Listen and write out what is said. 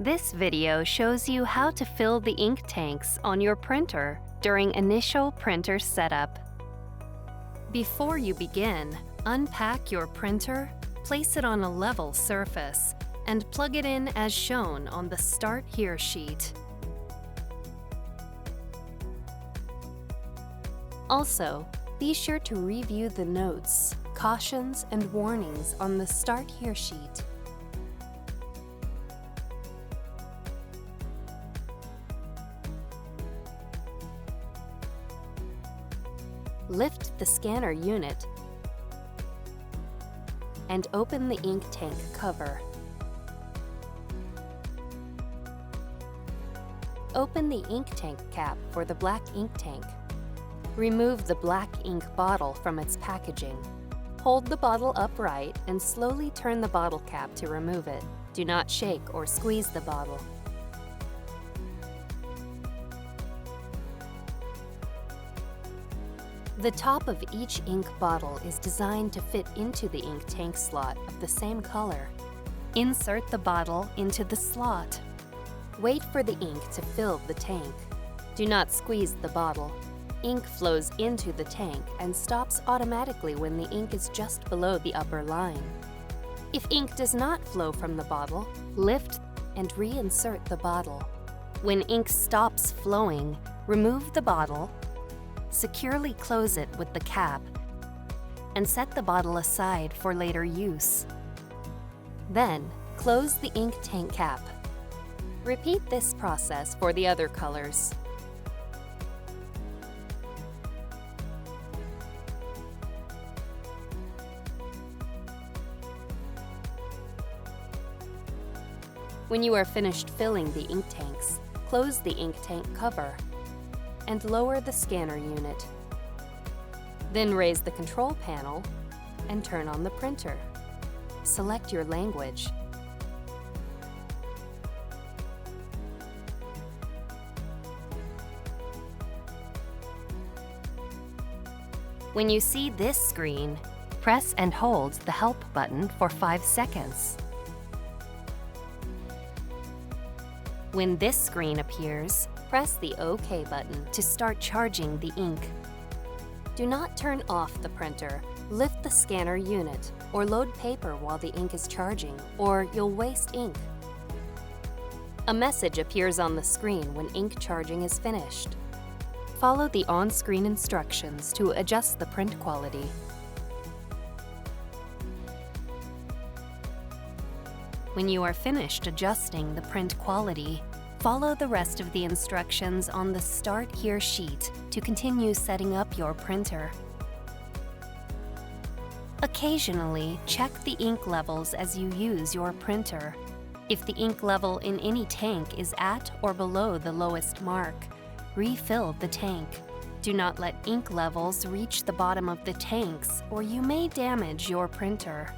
This video shows you how to fill the ink tanks on your printer during initial printer setup. Before you begin, unpack your printer, place it on a level surface, and plug it in as shown on the Start Here sheet. Also, be sure to review the notes, cautions, and warnings on the Start Here sheet. Lift the scanner unit and open the ink tank cover. Open the ink tank cap for the black ink tank. Remove the black ink bottle from its packaging. Hold the bottle upright and slowly turn the bottle cap to remove it. Do not shake or squeeze the bottle. The top of each ink bottle is designed to fit into the ink tank slot of the same color. Insert the bottle into the slot. Wait for the ink to fill the tank. Do not squeeze the bottle. Ink flows into the tank and stops automatically when the ink is just below the upper line. If ink does not flow from the bottle, lift and reinsert the bottle. When ink stops flowing, remove the bottle, securely close it with the cap, and set the bottle aside for later use. Then, close the ink tank cap. Repeat this process for the other colors. When you are finished filling the ink tanks, close the ink tank cover and lower the scanner unit. Then raise the control panel and turn on the printer. Select your language. When you see this screen, press and hold the Help button for 5 seconds. When this screen appears, press the OK button to start charging the ink. Do not turn off the printer, lift the scanner unit, or load paper while the ink is charging, or you'll waste ink. A message appears on the screen when ink charging is finished. Follow the on-screen instructions to adjust the print quality. When you are finished adjusting the print quality, follow the rest of the instructions on the Start Here sheet to continue setting up your printer. Occasionally, check the ink levels as you use your printer. If the ink level in any tank is at or below the lowest mark, refill the tank. Do not let ink levels reach the bottom of the tanks, or you may damage your printer.